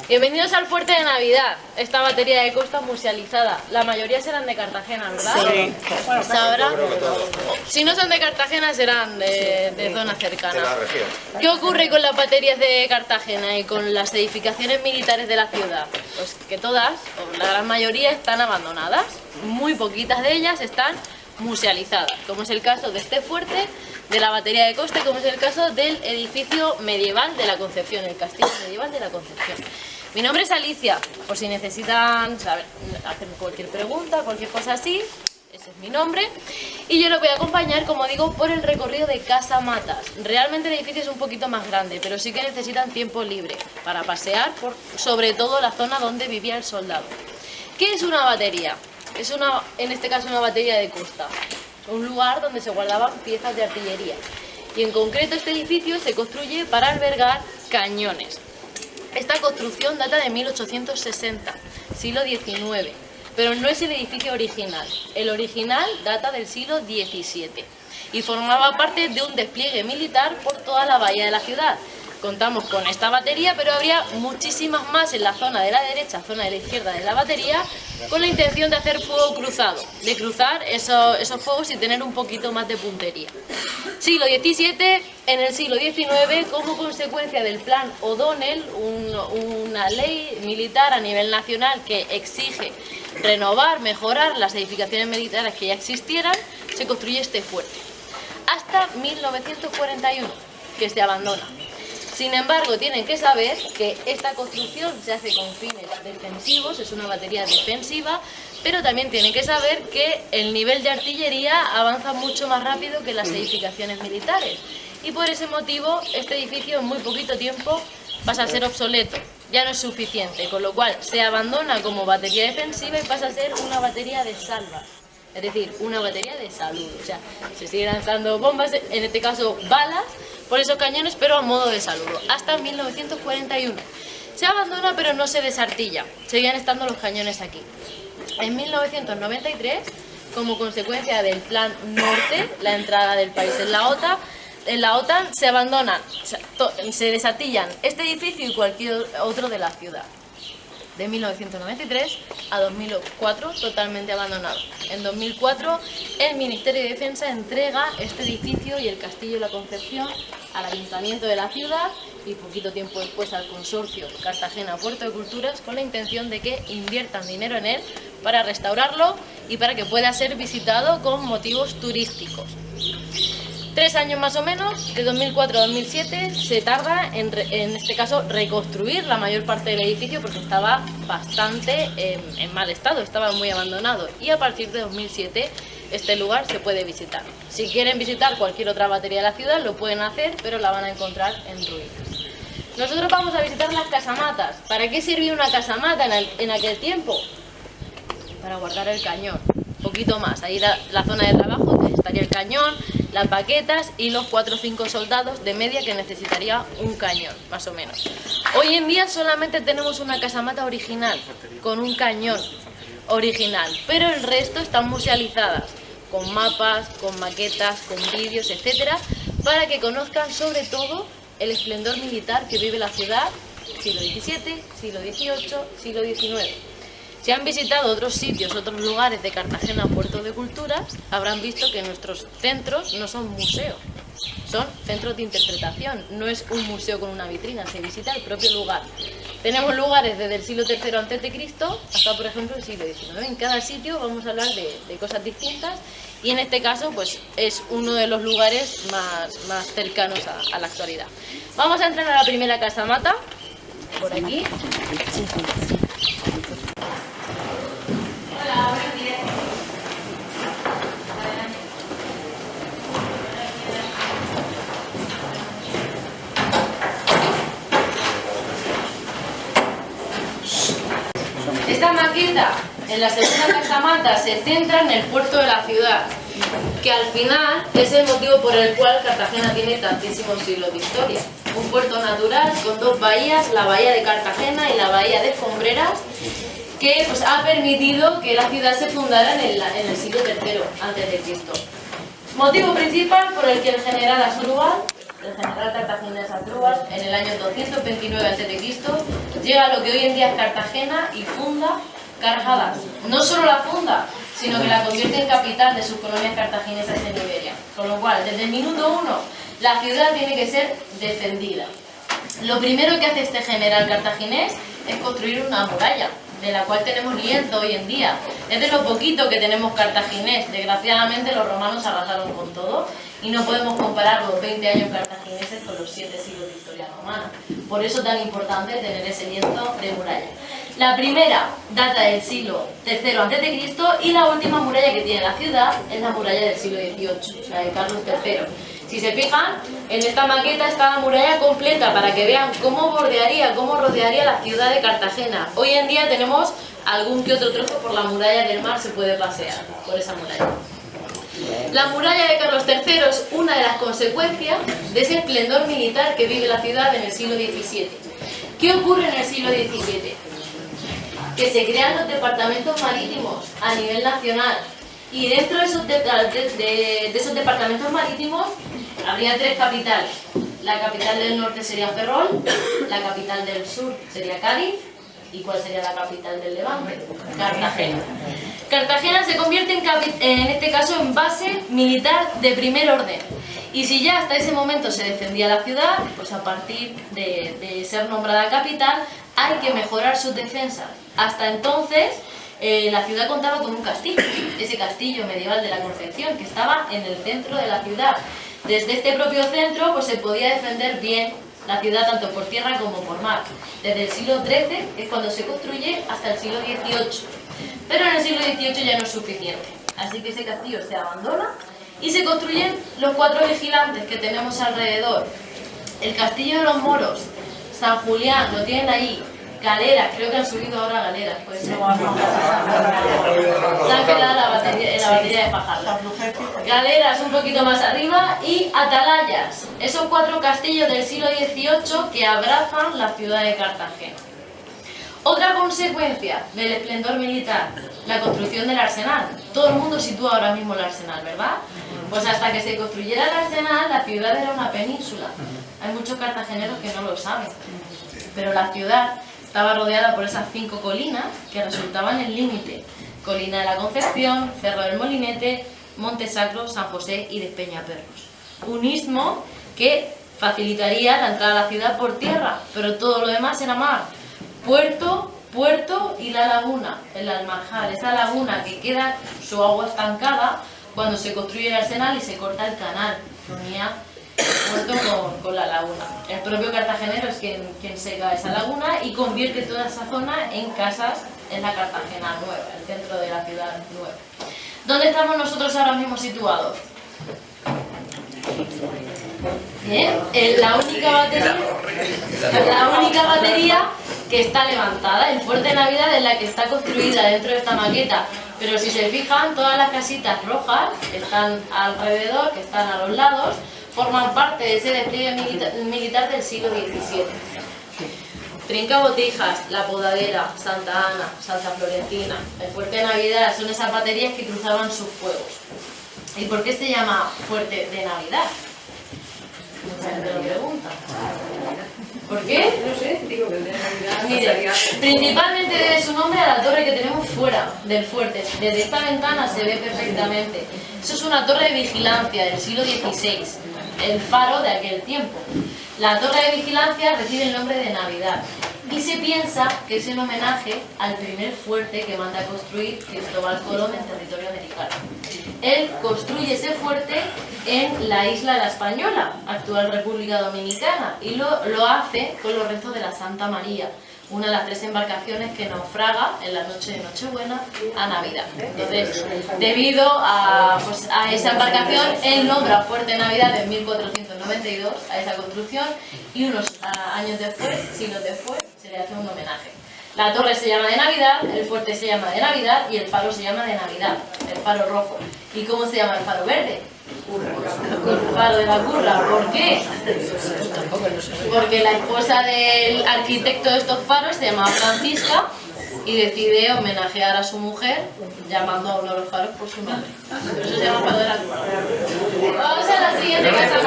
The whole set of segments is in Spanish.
Bienvenidos al Fuerte de Navidad, esta batería de costa musealizada. La mayoría serán de Cartagena, ¿verdad? Sí. ¿Sabrá? Si no son de Cartagena, serán de zona cercana. De la región. ¿Qué ocurre con las baterías de Cartagena y con las edificaciones militares de la ciudad? Pues que todas, o la gran mayoría, están abandonadas. Muy poquitas de ellas están musealizadas, como es el caso de este fuerte, de la batería de costa, como es el caso del edificio medieval de la Concepción, el castillo medieval de la Concepción. Mi nombre es Alicia, por si necesitan saber, hacerme cualquier pregunta, cualquier cosa así, ese es mi nombre. Y yo les voy a acompañar, como digo, por el recorrido de Casamatas. Realmente el edificio es un poquito más grande, pero sí que necesitan tiempo libre para pasear por, sobre todo, la zona donde vivía el soldado. ¿Qué es una batería? Es en este caso una batería de costa, un lugar donde se guardaban piezas de artillería. Y en concreto este edificio se construye para albergar cañones. Esta construcción data de 1860, siglo XIX, pero no es el edificio original. El original data del siglo XVII y formaba parte de un despliegue militar por toda la bahía de la ciudad. Contamos con esta batería, pero habría muchísimas más en la zona de la derecha, zona de la izquierda de la batería, con la intención de hacer fuego cruzado, de cruzar esos fuegos y tener un poquito más de puntería. Siglo XVII, en el siglo XIX, como consecuencia del plan O'Donnell, una ley militar a nivel nacional que exige renovar, mejorar las edificaciones militares que ya existieran, se construye este fuerte. Hasta 1941, que se abandona. Sin embargo, tienen que saber que esta construcción se hace con fines defensivos, es una batería defensiva, pero también tienen que saber que el nivel de artillería avanza mucho más rápido que las edificaciones militares. Y por ese motivo, este edificio en muy poquito tiempo pasa a ser obsoleto, ya no es suficiente, con lo cual se abandona como batería defensiva y pasa a ser una batería de salvas. Es decir, una batería de salud, o sea, se siguen lanzando bombas, en este caso balas, por esos cañones, pero a modo de saludo, hasta 1941. Se abandona, pero no se desartilla, seguían estando los cañones aquí. En 1993, como consecuencia del Plan Norte, la entrada del país en la OTAN se abandonan, se desartillan este edificio y cualquier otro de la ciudad. De 1993 a 2004 totalmente abandonado. En 2004 el Ministerio de Defensa entrega este edificio y el Castillo de la Concepción al Ayuntamiento de la ciudad y poquito tiempo después al consorcio Cartagena Puerto de Culturas, con la intención de que inviertan dinero en él para restaurarlo y para que pueda ser visitado con motivos turísticos. 3 años más o menos, de 2004 a 2007, se tarda en este caso reconstruir la mayor parte del edificio porque estaba bastante en mal estado, estaba muy abandonado, y a partir de 2007 este lugar se puede visitar. Si quieren visitar cualquier otra batería de la ciudad lo pueden hacer, pero la van a encontrar en ruinas. Nosotros vamos a visitar las casamatas. ¿Para qué sirvió una casamata en aquel tiempo? Para guardar el cañón, un poquito más, ahí la zona de trabajo estaría el cañón, las baquetas y los 4 o 5 soldados de media que necesitaría un cañón, más o menos. Hoy en día solamente tenemos una casamata original, con un cañón original, pero el resto están musealizadas, con mapas, con maquetas, con vídeos, etcétera, para que conozcan sobre todo el esplendor militar que vive la ciudad, siglo XVII, siglo XVIII, siglo XIX. Si han visitado otros sitios, otros lugares de Cartagena, Puerto de Culturas, habrán visto que nuestros centros no son museos, son centros de interpretación, no es un museo con una vitrina, se visita el propio lugar. Tenemos lugares desde el siglo III a.C. hasta, por ejemplo, el siglo XIX. En cada sitio vamos a hablar de cosas distintas y en este caso pues, es uno de los lugares más cercanos a la actualidad. Vamos a entrar a la primera casamata, por aquí. Esta maqueta en la segunda casamata se centra en el puerto de la ciudad, que al final es el motivo por el cual Cartagena tiene tantísimos siglos de historia. Un puerto natural con 2 bahías, la bahía de Cartagena y la bahía de Escombreras, que pues, ha permitido que la ciudad se fundara en el siglo III a.C. Motivo principal por el que el general Asdrúbal el general cartaginés Asdrúbal, en el año 229 a.C., llega a lo que hoy en día es Cartagena y funda Carhalas. No solo la funda, sino que la convierte en capital de sus colonias cartaginesas en Iberia. Con lo cual, desde el minuto uno, la ciudad tiene que ser defendida. Lo primero que hace este general cartaginés es construir una muralla, de la cual tenemos lienzo hoy en día. Es de lo poquito que tenemos cartaginés. Desgraciadamente los romanos arrasaron con todo y no podemos comparar los 20 años cartagineses con los 7 siglos de historia romana. Por eso es tan importante tener ese lienzo de muralla. La primera data del siglo III a.C. y la última muralla que tiene la ciudad es la muralla del siglo XVIII, la de Carlos III. Si se fijan, en esta maqueta está la muralla completa para que vean cómo rodearía la ciudad de Cartagena. Hoy en día tenemos algún que otro trozo por la muralla del mar, se puede pasear por esa muralla. La muralla de Carlos III es una de las consecuencias de ese esplendor militar que vive la ciudad en el siglo XVII. ¿Qué ocurre en el siglo XVII? Que se crean los departamentos marítimos a nivel nacional y dentro de esos departamentos marítimos habría 3 capitales. La capital del norte sería Ferrol, la capital del sur sería Cádiz y ¿cuál sería la capital del Levante? Cartagena. Cartagena se convierte en este caso en base militar de primer orden. Y si ya hasta ese momento se defendía la ciudad, pues a partir de ser nombrada capital hay que mejorar sus defensas. Hasta entonces la ciudad contaba con un castillo, ese castillo medieval de la Concepción, que estaba en el centro de la ciudad. Desde este propio centro pues se podía defender bien la ciudad tanto por tierra como por mar. Desde el siglo XIII es cuando se construye hasta el siglo XVIII. Pero en el siglo XVIII ya no es suficiente. Así que ese castillo se abandona y se construyen los 4 vigilantes que tenemos alrededor. El castillo de los moros, San Julián, lo tienen ahí. Galeras, creo que han subido ahora galeras, puede ser. Se han quedado en la batería de Fajardo. Galeras un poquito más arriba y atalayas. Esos 4 castillos del siglo XVIII que abrazan la ciudad de Cartagena. Otra consecuencia del esplendor militar, la construcción del arsenal. Todo el mundo sitúa ahora mismo el arsenal, ¿verdad? Pues hasta que se construyera el arsenal, la ciudad era una península. Hay muchos cartageneros que no lo saben, pero la ciudad estaba rodeada por esas 5 colinas que resultaban el límite. Colina de la Concepción, Cerro del Molinete, Monte Sacro, San José y Despeñaperros. Un istmo que facilitaría la entrada a la ciudad por tierra, pero todo lo demás era mar. Puerto y la laguna, el Almarjal, esa laguna que queda su agua estancada cuando se construye el arsenal y se corta el canal que unía el puerto con la laguna. El propio cartagenero es quien seca esa laguna y convierte toda esa zona en casas en la Cartagena nueva, el centro de la ciudad nueva. ¿Dónde estamos nosotros ahora mismo situados? Bien, la única batería que está levantada, el fuerte de Navidad es la que está construida dentro de esta maqueta, pero si se fijan, todas las casitas rojas que están alrededor, que están a los lados, forman parte de ese despliegue militar del siglo XVII. Trincabotijas, La Podadera, Santa Ana, Santa Florentina, el fuerte de Navidad son esas baterías que cruzaban sus fuegos. ¿Y por qué se llama fuerte de Navidad? Mucha gente lo pregunta. ¿Por qué? No sé, digo que el de Navidad. Mire, principalmente debe su nombre a la torre que tenemos fuera del fuerte. Desde esta ventana se ve perfectamente. Eso es una torre de vigilancia del siglo XVI, el faro de aquel tiempo. La torre de vigilancia recibe el nombre de Navidad y se piensa que es en homenaje al primer fuerte que manda a construir Cristóbal Colón en territorio americano. Él construye ese fuerte en la isla de la Española, actual República Dominicana, y lo hace con los restos de la Santa María, una de las 3 embarcaciones que naufraga en la noche de Nochebuena a Navidad. Entonces, debido a esa embarcación, él nombra Fuerte Navidad en 1492 a esa construcción y unos años después, siglos después, se le hace un homenaje. La torre se llama de Navidad, el fuerte se llama de Navidad y el faro se llama de Navidad, el faro rojo. ¿Y cómo se llama el faro verde? El faro de la Curra. ¿Por qué? Porque la esposa del arquitecto de estos faros se llamaba Francisca y decide homenajear a su mujer llamando a uno de los faros por su nombre. Por eso se llama faro de la Curra. Vamos a la siguiente casa.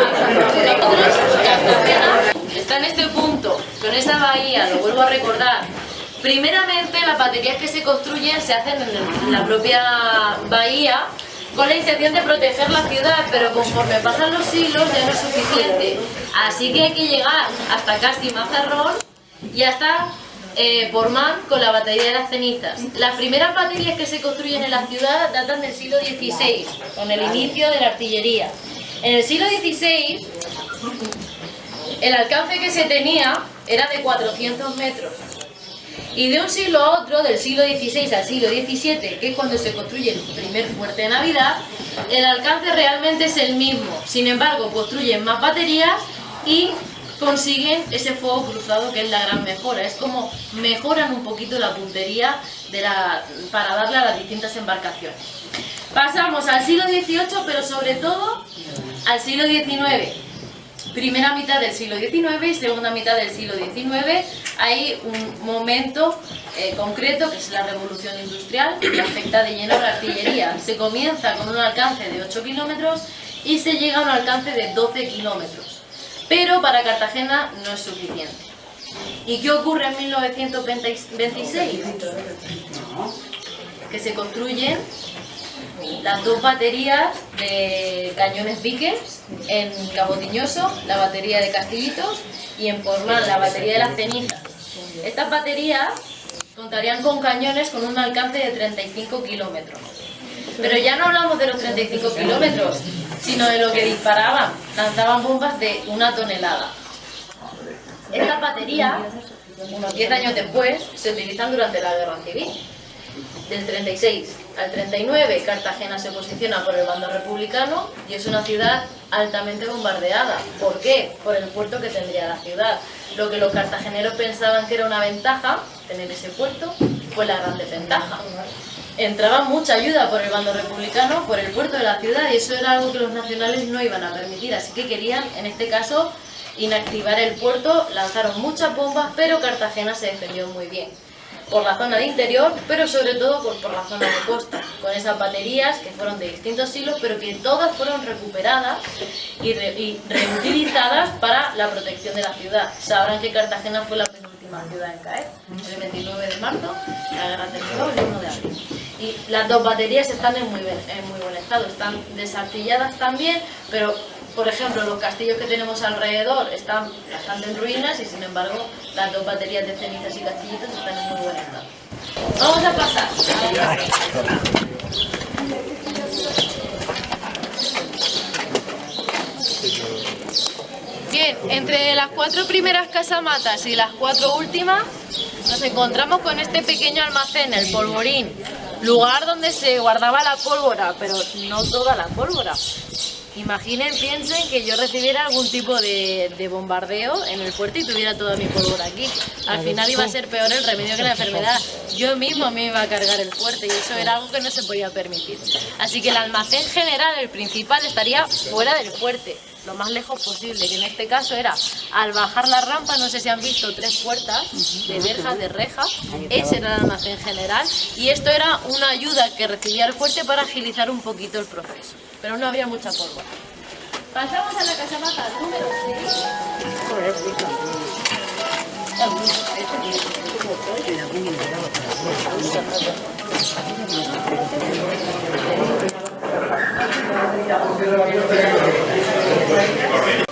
está en este punto, con esa bahía, lo vuelvo a recordar. Primeramente, las baterías que se construyen se hacen en la propia bahía con la intención de proteger la ciudad, pero conforme pasan los siglos ya no es suficiente. Así que hay que llegar hasta casi Mazarrón y hasta Portmán con la batería de las cenizas. Las primeras baterías que se construyen en la ciudad datan del siglo XVI, con el inicio de la artillería. En el siglo XVI, el alcance que se tenía era de 400 metros. Y de un siglo a otro, del siglo XVI al siglo XVII, que es cuando se construye el primer fuerte de Navidad, el alcance realmente es el mismo. Sin embargo, construyen más baterías y consiguen ese fuego cruzado, que es la gran mejora. Es como mejoran un poquito la puntería para darle a las distintas embarcaciones. Pasamos al siglo XVIII, pero sobre todo al siglo XIX. Primera mitad del siglo XIX y segunda mitad del siglo XIX hay un momento concreto, que es la revolución industrial, que afecta de lleno a la artillería. Se comienza con un alcance de 8 kilómetros y se llega a un alcance de 12 kilómetros. Pero para Cartagena no es suficiente. ¿Y qué ocurre en 1926? Que se construyen las dos baterías de cañones Vickers en Cabo Tiñoso, la batería de Castillitos, y en Portmán la batería de las Cenizas. Estas baterías contarían con cañones con un alcance de 35 kilómetros. Pero ya no hablamos de los 35 kilómetros, sino de lo que disparaban. Lanzaban bombas de 1 tonelada. Estas baterías, unos 10 años después, se utilizan durante la Guerra Civil. Del 36 al 39, Cartagena se posiciona por el bando republicano y es una ciudad altamente bombardeada. ¿Por qué? Por el puerto que tendría la ciudad. Lo que los cartageneros pensaban que era una ventaja, tener ese puerto, fue la gran desventaja. Entraba mucha ayuda por el bando republicano, por el puerto de la ciudad, y eso era algo que los nacionales no iban a permitir. Así que querían, en este caso, inactivar el puerto, lanzaron muchas bombas, pero Cartagena se defendió muy bien. Por la zona de interior, pero sobre todo por la zona de costa, con esas baterías que fueron de distintos siglos, pero que todas fueron recuperadas y reutilizadas para la protección de la ciudad. Sabrán que Cartagena fue la penúltima ciudad en caer, el 29 de marzo, la guerra terminó el 1 de abril. Y las dos baterías están en muy buen estado, están desartilladas también, pero por ejemplo, los castillos que tenemos alrededor están bastante en ruinas y sin embargo las dos baterías de Cenizas y Castillitos están en muy buen estado. Vamos a pasar. Bien, entre las 4 primeras casamatas y las 4 últimas nos encontramos con este pequeño almacén, el polvorín, lugar donde se guardaba la pólvora, pero no toda la pólvora. Imaginen, piensen que yo recibiera algún tipo de bombardeo en el fuerte y tuviera toda mi pólvora aquí. Al final iba a ser peor el remedio que la enfermedad. Yo mismo me iba a cargar el fuerte y eso era algo que no se podía permitir. Así que el almacén general, el principal, estaría fuera del fuerte, lo más lejos posible, que en este caso era al bajar la rampa, no sé si han visto 3 puertas de verjas, de rejas, ese era el almacén general y esto era una ayuda que recibía el fuerte para agilizar un poquito el proceso, pero no había mucha pólvora. Pasamos a la casamata número 6.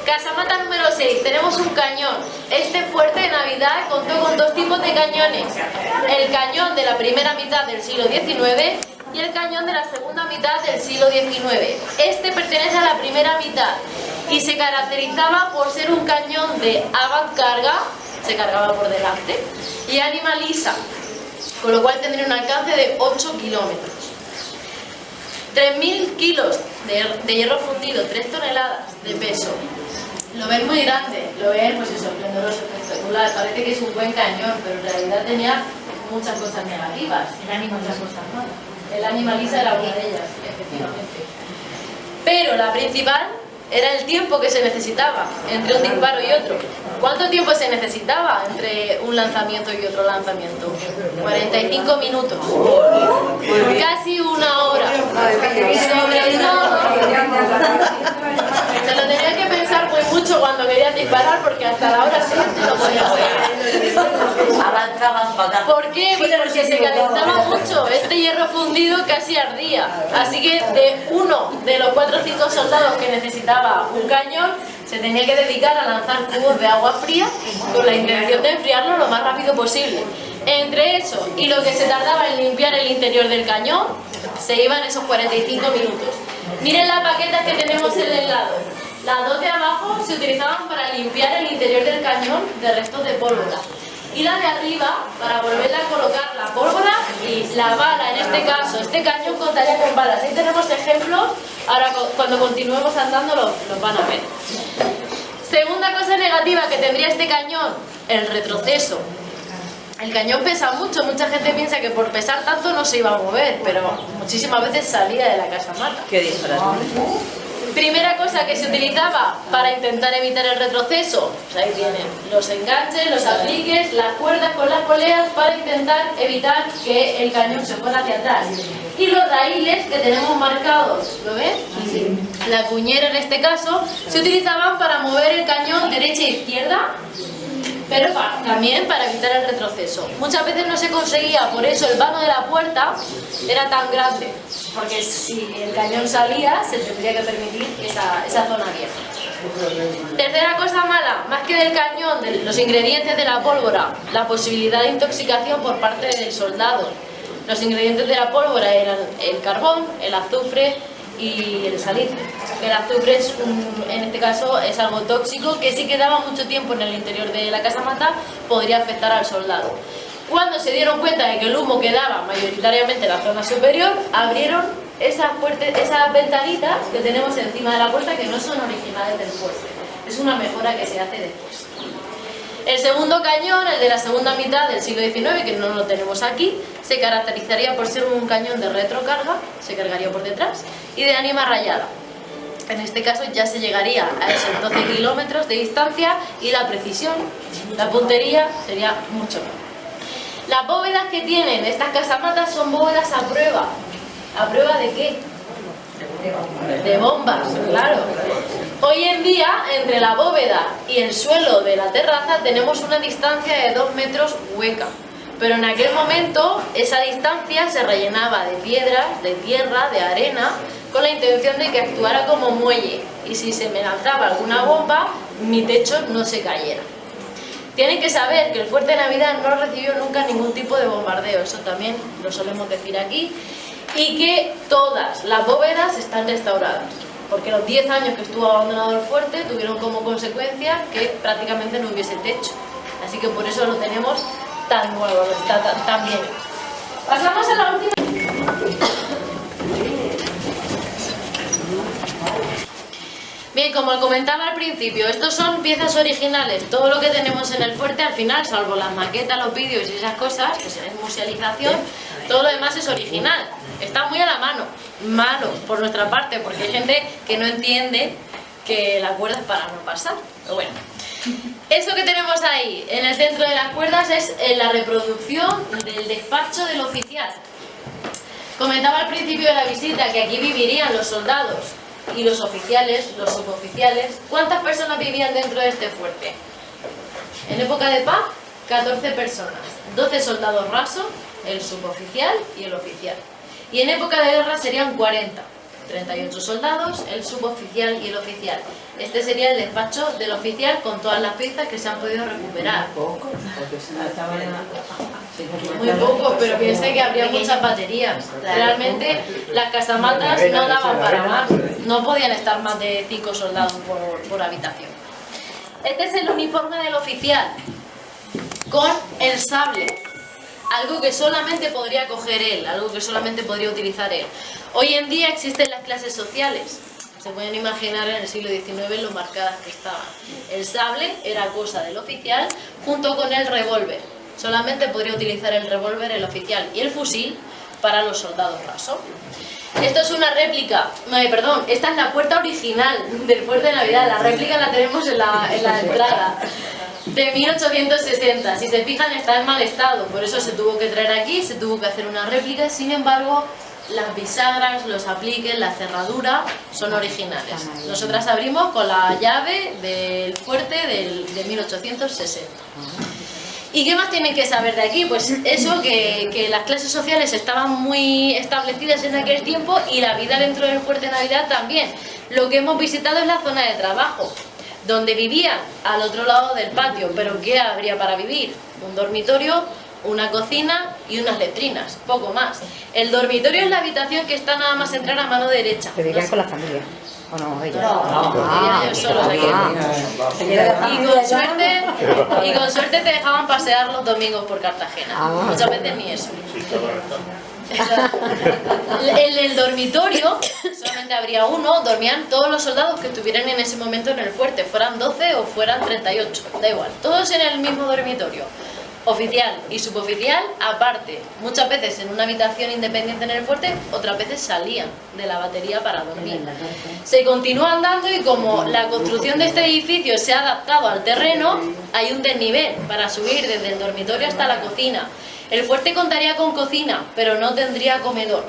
Casamata número 6, tenemos un cañón. Este fuerte de Navidad contó con 2 tipos de cañones. El cañón de la primera mitad del siglo XIX y el cañón de la segunda mitad del siglo XIX. Este pertenece a la primera mitad y se caracterizaba por ser un cañón de avant-carga, se cargaba por delante, y ánima lisa, con lo cual tendría un alcance de 8 kilómetros. 3.000 kilos de hierro fundido, 3 toneladas de peso. Lo ven muy grande, lo ven pues eso, esplendoroso, espectacular, parece que es un buen cañón, pero en realidad tenía muchas cosas negativas y muchas cosas malas. El ánima lisa era una de ellas, efectivamente. Pero la principal era el tiempo que se necesitaba entre un disparo y otro. ¿Cuánto tiempo se necesitaba entre un lanzamiento y otro lanzamiento? 45 minutos. Casi 1 hora. Sobre todo, se lo tenían que pensar muy mucho cuando querían disparar porque hasta la hora siguiente no podía hacer. Avanzaban para acá. ¿Por qué? Pues porque se calentaba mucho, este hierro fundido casi ardía. Así que de uno de los 4 o 5 soldados que necesitaba un cañón, se tenía que dedicar a lanzar cubos de agua fría con la intención de enfriarlo lo más rápido posible. Entre eso y lo que se tardaba en limpiar el interior del cañón, se iban esos 45 minutos. Miren las baquetas que tenemos en el lado. Las dos de abajo se utilizaban para limpiar el interior del cañón de restos de pólvora. Y la de arriba para volverla a colocar la pólvora y la bala, en este caso, este cañón contaría con balas. Ahí tenemos ejemplos, ahora cuando continuemos andando los van a ver. Segunda cosa negativa que tendría este cañón, el retroceso. El cañón pesa mucho, mucha gente piensa que por pesar tanto no se iba a mover, pero muchísimas veces salía de la casamata. ¿Qué disparate? Primera cosa que se utilizaba para intentar evitar el retroceso, pues ahí tienen los enganches, los apliques, las cuerdas con las poleas para intentar evitar que el cañón se fuera hacia atrás. Y los raíles que tenemos marcados, ¿lo ven? La cuñera en este caso, se utilizaban para mover el cañón derecha e izquierda, pero también para evitar el retroceso. Muchas veces no se conseguía, por eso el vano de la puerta era tan grande, porque si el cañón salía, se tendría que permitir esa zona abierta. Tercera cosa mala, más que del cañón, de los ingredientes de la pólvora, la posibilidad de intoxicación por parte del soldado. Los ingredientes de la pólvora eran el carbón, el azufre y el salitre. El azufre en este caso es algo tóxico que si quedaba mucho tiempo en el interior de la casamata podría afectar al soldado. Cuando se dieron cuenta de que el humo quedaba mayoritariamente en la zona superior, abrieron esas ventanitas que tenemos encima de la puerta, que no son originales del fuerte. Es una mejora que se hace después. El segundo cañón, el de la segunda mitad del siglo XIX, que no lo tenemos aquí, se caracterizaría por ser un cañón de retrocarga, se cargaría por detrás, y de ánima rayada. En este caso ya se llegaría a esos 12 kilómetros de distancia y la precisión, la puntería sería mucho mejor. Las bóvedas que tienen estas casamatas son bóvedas a prueba. ¿A prueba de qué? De bombas, claro. Hoy en día, entre la bóveda y el suelo de la terraza tenemos una distancia de 2 metros hueca. Pero en aquel momento esa distancia se rellenaba de piedras, de tierra, de arena, con la intención de que actuara como muelle. Y si se me lanzaba alguna bomba, mi techo no se cayera. Tienen que saber que el Fuerte Navidad no recibió nunca ningún tipo de bombardeo, eso también lo solemos decir aquí, y que todas las bóvedas están restauradas, porque los 10 años que estuvo abandonado el fuerte tuvieron como consecuencia que prácticamente no hubiese techo, así que por eso lo tenemos tan nuevo, está tan bien. Pasamos a la última. Bien, como comentaba al principio, estos son piezas originales. Todo lo que tenemos en el fuerte al final, salvo las maquetas, los vídeos y esas cosas, que es musealización, todo lo demás es original. Está muy a la mano, malo por nuestra parte, porque hay gente que no entiende que la cuerda es para no pasar. Pero bueno, esto que tenemos ahí en el centro de las cuerdas es la reproducción del despacho del oficial. Comentaba al principio de la visita que aquí vivirían los soldados y los oficiales, los suboficiales. ¿Cuántas personas vivían dentro de este fuerte? En época de paz, 14 personas, 12 soldados rasos, el suboficial y el oficial. Y en época de guerra serían 40, 38 soldados, el suboficial y el oficial. Este sería el despacho del oficial con todas las piezas que se han podido recuperar. Muy pocos, pero piensen que habría muchas baterías. Realmente las casamatas no daban para más, no podían estar más de 5 soldados por habitación. Este es el uniforme del oficial, con el sable, algo que solamente podría coger él, algo que solamente podría utilizar él. Hoy en día existen las clases sociales, se pueden imaginar en el siglo XIX lo marcadas que estaban. El sable era cosa del oficial junto con el revólver. Solamente podría utilizar el revólver el oficial y el fusil para los soldados rasos. Esto es una réplica, esta es la puerta original del Fuerte de Navidad, la réplica la tenemos en la entrada, de 1860. Si se fijan está en mal estado, por eso se tuvo que traer aquí, se tuvo que hacer una réplica. Sin embargo, las bisagras, los apliques, la cerradura son originales. Nosotras abrimos con la llave del fuerte de 1860. ¿Y qué más tienen que saber de aquí? Pues eso, que las clases sociales estaban muy establecidas en aquel tiempo y la vida dentro del Fuerte Navidad también. Lo que hemos visitado es la zona de trabajo, donde vivían al otro lado del patio. ¿Pero qué habría para vivir? Un dormitorio, una cocina y unas letrinas, poco más. El dormitorio es la habitación que está nada más entrar a mano derecha. ¿Te vivían con la familia? ¿O no? Ella. Vivían ellos solos aquí. Y con suerte te dejaban pasear los domingos por Cartagena. Muchas veces ni eso. En el dormitorio solamente habría uno, dormían todos los soldados que estuvieran en ese momento en el fuerte, fueran 12 o fueran 38, da igual, todos en el mismo dormitorio. Oficial y suboficial aparte, muchas veces en una habitación independiente en el fuerte, otras veces salían de la batería para dormir. Se continúa andando y como la construcción de este edificio se ha adaptado al terreno, hay un desnivel para subir desde el dormitorio hasta la cocina. El fuerte contaría con cocina, pero no tendría comedor.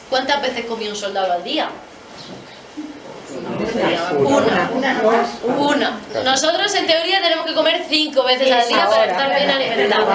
¿Cuántas veces comía un soldado al día? Una. Nosotros en teoría tenemos que comer 5 veces al día para estar bien alimentados.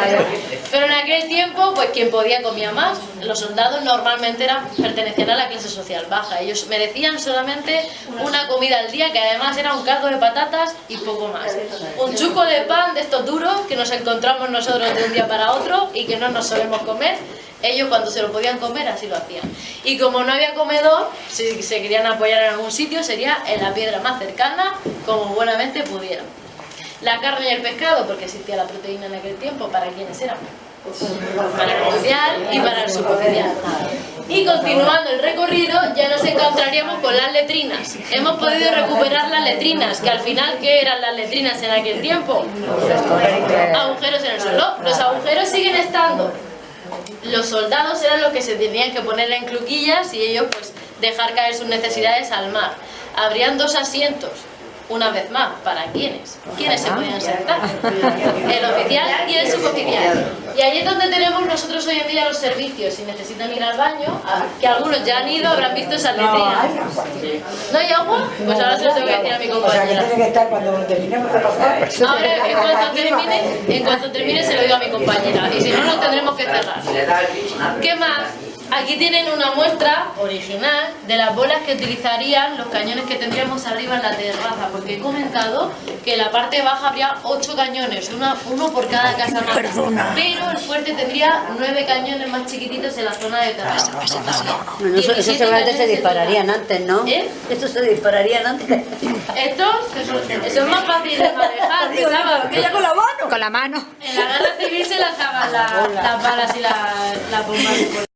Pero en aquel tiempo, pues quien podía comía más. Los soldados normalmente pertenecían a la clase social baja. Ellos merecían solamente una comida al día, que además era un caldo de patatas y poco más. Un chuco de pan de estos duros que nos encontramos nosotros de un día para otro y que no nos solemos comer. Ellos cuando se lo podían comer así lo hacían. Y como no había comedor, si se querían apoyar en algún sitio sería en la piedra más cercana, como buenamente pudieran. La carne y el pescado, porque existía la proteína en aquel tiempo, ¿para quiénes eran? Para el oficial y para el suboficial. Y continuando el recorrido ya nos encontraríamos con las letrinas. Hemos podido recuperar las letrinas, que al final, ¿qué eran las letrinas en aquel tiempo? Agujeros en el suelo. Los agujeros siguen estando. Los soldados eran los que se tenían que poner en cluquillas y ellos pues dejar caer sus necesidades al mar. Habrían 2 asientos, una vez más, ¿para quiénes? ¿Quiénes se podían sentar? El oficial y el suboficial. Y allí es donde tenemos nosotros hoy en día los servicios. Si necesitan ir al baño, que algunos ya han ido, habrán visto esas letrinas. ¿No hay agua? Pues ahora se lo tengo que decir a mi compañera. Tiene que estar cuando terminemos de pasar. Ahora, en cuanto termine se lo digo a mi compañera. Y si no, nos tendremos que cerrar. ¿Qué más? Aquí tienen una muestra original de las bolas que utilizarían los cañones que tendríamos arriba en la terraza, porque he comentado que en la parte baja habría 8 cañones, uno por cada casa más. Pero el fuerte tendría 9 cañones más chiquititos en la zona de terraza. Bueno, eso seguramente se dispararían antes, ¿no? Esto se dispararían antes. Estos son más fáciles de manejar, pensaba. Ella con la mano. Con la mano. En la guerra civil se lanzaban las balas y las bombas.